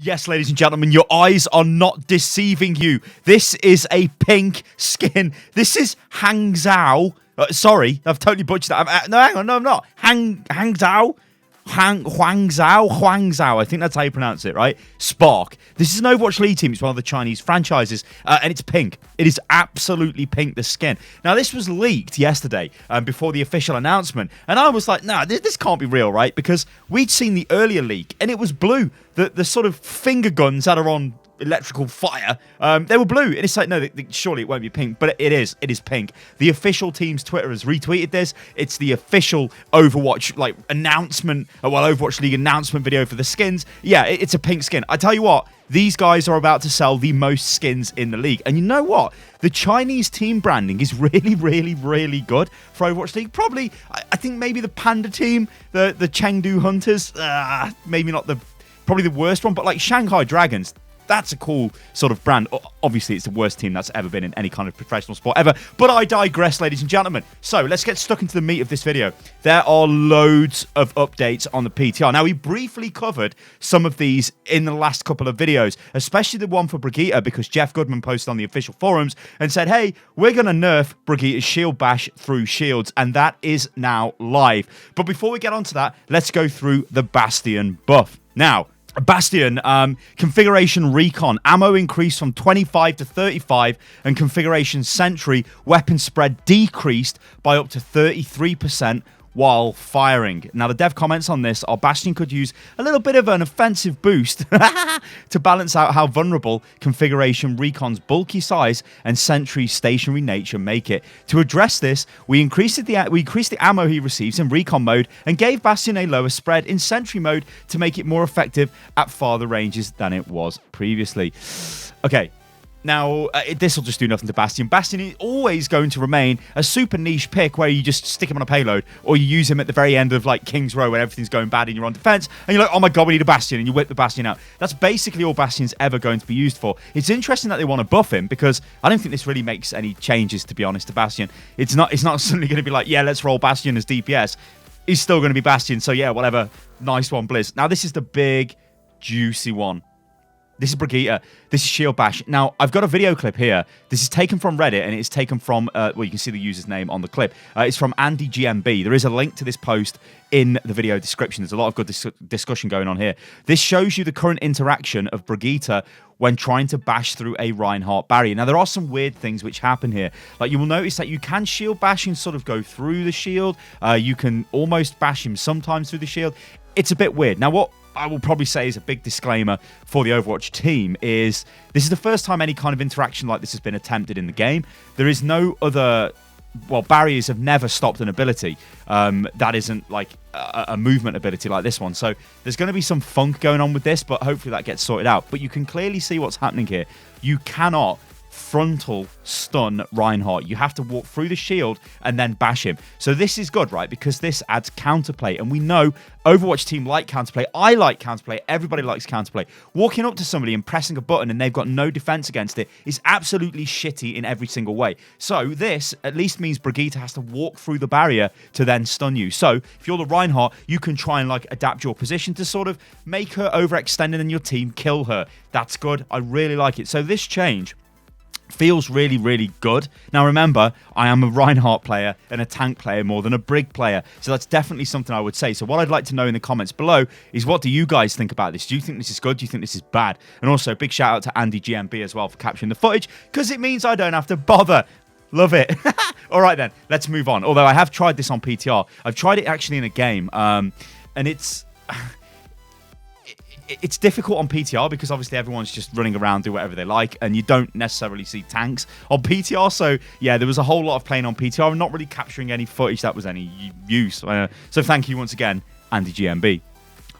Yes, ladies and gentlemen, your eyes are not deceiving you. This is a pink skin. This is Hangzhou. Sorry, I've totally butchered that. No, hang on, no, I'm not. Hangzhou. Hangzhou. I think that's how you pronounce it, right? Spark. This is an Overwatch League team. It's one of the Chinese franchises, and it's pink. It is absolutely pink, the skin. Now, this was leaked yesterday before the official announcement, and I was like, nah, this can't be real, right? Because we'd seen the earlier leak, and it was blue. The sort of finger guns that are on electrical fire, they were blue, and it's like, no, surely it won't be pink, but it is pink. The official team's Twitter has retweeted this. It's the official Overwatch announcement, Overwatch League announcement video for the skins. Yeah, it's a pink skin. I tell you what, these guys are about to sell the most skins in the league, and you know what, the Chinese team branding is really, really, really good for Overwatch League. Probably, I think maybe the Panda team, the Chengdu Hunters, maybe not probably the worst one, but like Shanghai Dragons, that's a cool sort of brand. Obviously, it's the worst team that's ever been in any kind of professional sport ever. But I digress, ladies and gentlemen. So let's get stuck into the meat of this video. There are loads of updates on the PTR. Now, we briefly covered some of these in the last couple of videos, especially the one for Brigitte, because Jeff Goodman posted on the official forums and said, hey, we're going to nerf Brigitte's shield bash through shields, and that is now live. But before we get onto that, let's go through the Bastion buff. Now, Bastion, configuration recon, ammo increased from 25 to 35, and configuration sentry, weapon spread decreased by up to 33% while firing. Now, the dev comments on this are Bastion could use a little bit of an offensive boost to balance out how vulnerable configuration recon's bulky size and sentry's stationary nature make it. To address this, we increased the ammo he receives in recon mode and gave Bastion a lower spread in sentry mode to make it more effective at farther ranges than it was previously. Okay. Now, this will just do nothing to Bastion. Bastion is always going to remain a super niche pick where you just stick him on a payload, or you use him at the very end of like King's Row when everything's going bad and you're on defense, and you're like, oh my god, we need a Bastion, and you whip the Bastion out. That's basically all Bastion's ever going to be used for. It's interesting that they want to buff him, because I don't think this really makes any changes, to be honest, to Bastion. It's not suddenly going to be like, yeah, let's roll Bastion as DPS. He's still going to be Bastion, so yeah, whatever. Nice one, Blizz. Now, this is the big, juicy one. This is Brigitte. This is Shield Bash. Now, I've got a video clip here. This is taken from Reddit, and it's taken from, well, you can see the user's name on the clip. It's from Andy GMB. There is a link to this post in the video description. There's a lot of good discussion going on here. This shows you the current interaction of Brigitte when trying to bash through a Reinhardt barrier. Now, there are some weird things which happen here. Like, you will notice that you can shield bash and sort of go through the shield. You can almost bash him sometimes through the shield. It's a bit weird. Now, what I will probably say is a big disclaimer for the Overwatch team is this is the first time any kind of interaction like this has been attempted in the game. There is no other, well, barriers have never stopped an ability that isn't like a movement ability like this one. So there's going to be some funk going on with this, but hopefully that gets sorted out. But you can clearly see what's happening here. You cannot frontal stun Reinhardt. You have to walk through the shield and then bash him. So this is good, right? Because this adds counterplay. And we know Overwatch team like counterplay. I like counterplay. Everybody likes counterplay. Walking up to somebody and pressing a button and they've got no defense against it is absolutely shitty in every single way. So this at least means Brigitte has to walk through the barrier to then stun you. So if you're the Reinhardt, you can try and like adapt your position to sort of make her overextend and then your team kill her. That's good. I really like it. So this change feels really, really good. Now, remember, I am a Reinhardt player and a tank player more than a Brig player. So that's definitely something I would say. So what I'd like to know in the comments below is, what do you guys think about this? Do you think this is good? Do you think this is bad? And also, big shout out to Andy GMB as well for capturing the footage, because it means I don't have to bother. Love it. All right, then, let's move on. Although I have tried this on PTR. I've tried it actually in a game, and it's difficult on PTR because obviously everyone's just running around, do whatever they like, and you don't necessarily see tanks on PTR. So yeah, there was a whole lot of playing on PTR and not really capturing any footage that was any use. So thank you once again, Andy GMB.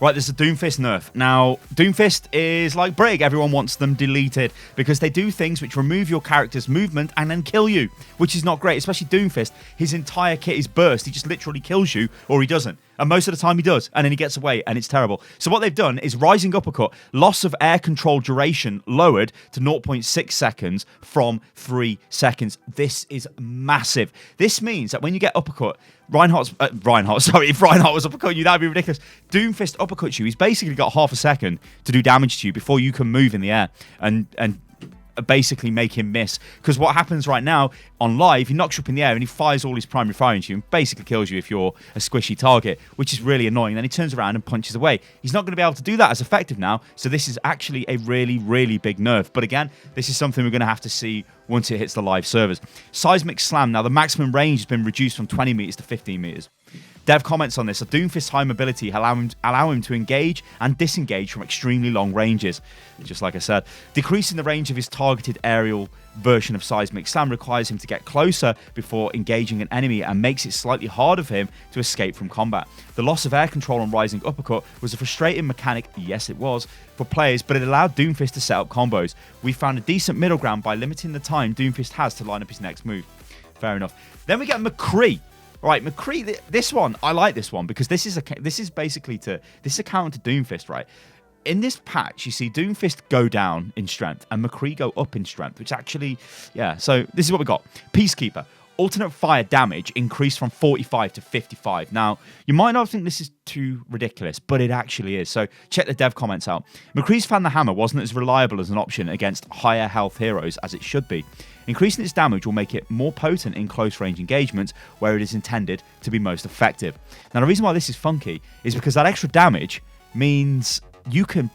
Right, there's a Doomfist nerf. Now, Doomfist is like Brig. Everyone wants them deleted because they do things which remove your character's movement and then kill you, which is not great, especially Doomfist. His entire kit is burst. He just literally kills you, or he doesn't. And most of the time he does, and then he gets away, and it's terrible. So what they've done is rising uppercut, loss of air control duration lowered to 0.6 seconds from 3 seconds. This is massive. This means that when you get uppercut, if Reinhardt was uppercutting you, that'd be ridiculous. Doomfist uppercuts you. He's basically got half a second to do damage to you before you can move in the air and basically make him miss. Because what happens right now on live, he knocks you up in the air and he fires all his primary fire into you and basically kills you if you're a squishy target, which is really annoying. Then he turns around and punches away. He's not going to be able to do that as effective now, so this is actually a really, really big nerf. But again, this is something we're going to have to see once it hits the live servers. Seismic Slam. Now, the maximum range has been reduced from 20 meters to 15 meters. Dev comments on this. A Doomfist's high mobility allow him to engage and disengage from extremely long ranges. Just like I said, decreasing the range of his targeted aerial version of Seismic Slam requires him to get closer before engaging an enemy and makes it slightly harder for him to escape from combat. The loss of air control on Rising Uppercut was a frustrating mechanic, yes it was, for players, but it allowed Doomfist to set up combos. We found a decent middle ground by limiting the time Doomfist has to line up his next move. Fair enough. Then we get McCree. Right, McCree, this one, I like this one because this is a counter to Doomfist, right? In this patch, you see Doomfist go down in strength and McCree go up in strength, which actually, yeah, so this is what we got. Peacekeeper. Alternate fire damage increased from 45 to 55. Now, you might not think this is too ridiculous, but it actually is. So check the dev comments out. McCree's Fan the Hammer wasn't as reliable as an option against higher health heroes as it should be. Increasing its damage will make it more potent in close range engagements where it is intended to be most effective. Now, the reason why this is funky is because that extra damage means you can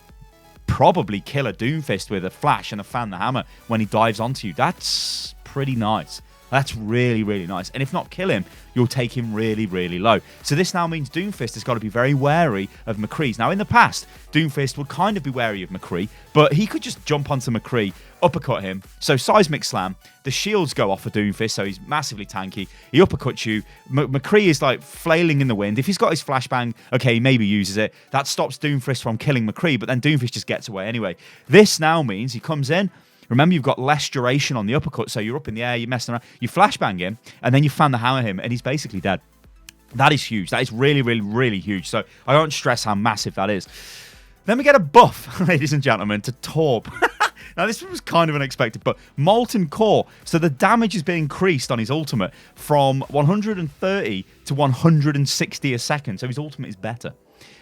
probably kill a Doomfist with a flash and a Fan the Hammer when he dives onto you. That's pretty nice. That's really, really nice. And if not kill him, you'll take him really, really low. So this now means Doomfist has got to be very wary of McCree's. Now, in the past, Doomfist would kind of be wary of McCree, but he could just jump onto McCree, uppercut him. So Seismic Slam, the shields go off for Doomfist, so he's massively tanky. He uppercuts you. McCree is like flailing in the wind. If he's got his flashbang, okay, he maybe uses it. That stops Doomfist from killing McCree, but then Doomfist just gets away anyway. This now means he comes in. Remember, you've got less duration on the uppercut, so you're up in the air, you're messing around, you flashbang him, and then you Fan the Hammer him, and he's basically dead. That is huge. That is really, really, really huge. So I don't stress how massive that is. Then we get a buff, ladies and gentlemen, to Torb. Now, this was kind of unexpected, but Molten Core. So the damage has been increased on his ultimate from 130 to 160 a second. So his ultimate is better.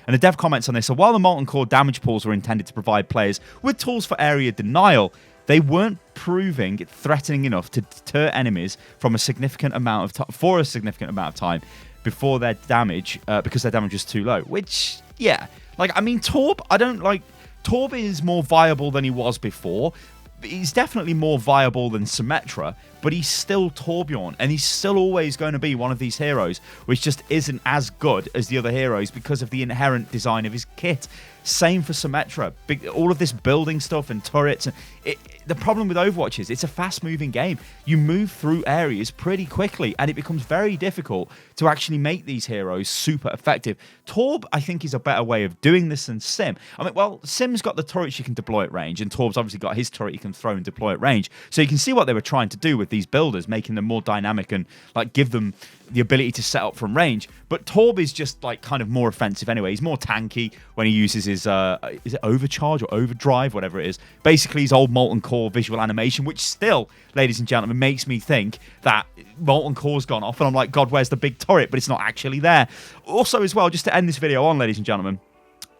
And the dev comments on this. So while the Molten Core damage pools were intended to provide players with tools for area denial, they weren't proving threatening enough to deter enemies from a significant amount of time before their damage, because their damage was too low. Which, yeah, like, I mean, Torb is more viable than he was before. He's definitely more viable than Symmetra, but he's still Torbjorn, and he's still always going to be one of these heroes which just isn't as good as the other heroes because of the inherent design of his kit. Same for Symmetra. All of this building stuff and turrets. The problem with Overwatch is it's a fast-moving game. You move through areas pretty quickly, and it becomes very difficult to actually make these heroes super effective. Torb, I think, is a better way of doing this than Sim. I mean, well, Sim's got the turrets you can deploy at range, and Torb's obviously got his turret you can throw and deploy at range. So you can see what they were trying to do with these builders, making them more dynamic and like give them the ability to set up from range. But Torb is just like kind of more offensive anyway. He's more tanky when he uses his is it overcharge or overdrive, whatever it is. Basically his old Molten Core visual animation, which still, ladies and gentlemen, makes me think that Molten Core's gone off, and I'm like, God, where's the big turret? But it's not actually there. Also as well, just to end this video on, ladies and gentlemen,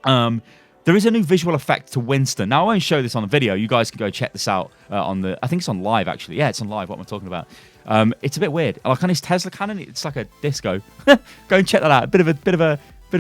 there is a new visual effect to Winston. Now, I won't show this on the video. You guys can go check this out on the... I think it's on live, actually. Yeah, it's on live. What am I talking about? It's a bit weird. Like on his Tesla cannon, it's like a disco. Go and check that out. A bit of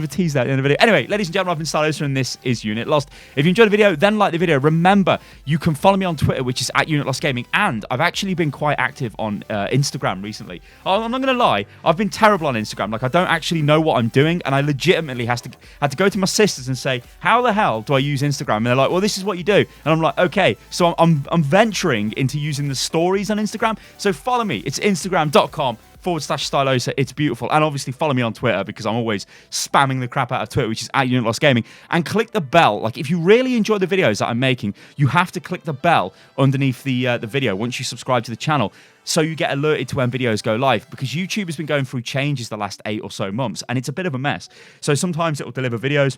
a tease there at the end of the video. Anyway, ladies and gentlemen, I've been Stylosa, and this is Unit Lost. If you enjoyed the video, then like the video. Remember, you can follow me on Twitter, which is at Unit Lost Gaming, and I've actually been quite active on Instagram recently. I'm not going to lie, I've been terrible on Instagram. Like, I don't actually know what I'm doing, and I legitimately had to go to my sisters and say, how the hell do I use Instagram? And they're like, well, this is what you do. And I'm like, okay. So I'm venturing into using the stories on Instagram. So follow me. It's instagram.com/ /Stylosa. It's beautiful. And obviously follow me on Twitter because I'm always spamming the crap out of Twitter, which is @UnitLostGaming. And click the bell. Like, if you really enjoy the videos that I'm making, you have to click the bell underneath the video once you subscribe to the channel, so you get alerted to when videos go live, because YouTube has been going through changes the last 8 or so months, and it's a bit of a mess. So sometimes it will deliver videos,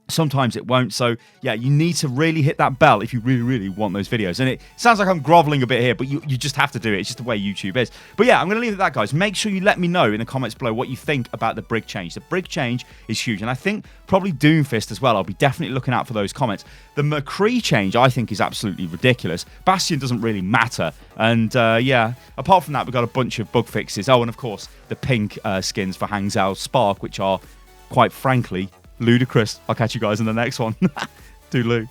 sometimes it won't. So yeah, you need to really hit that bell if you really want those videos. And it sounds like I'm groveling a bit here, but you just have to do it. It's just the way YouTube is. But yeah, I'm going to leave it at that, guys. Make sure you let me know in the comments below what you think about the Brig change. The Brig change is huge, and I think probably Doomfist as well. I'll be definitely looking out for those comments. The McCree change, I think, is absolutely ridiculous. Bastion doesn't really matter. And yeah, apart from that, we've got a bunch of bug fixes. Oh, and of course, the pink skins for Hangzhou Spark, which are, quite frankly, ludicrous. I'll catch you guys in the next one. Toodaloo.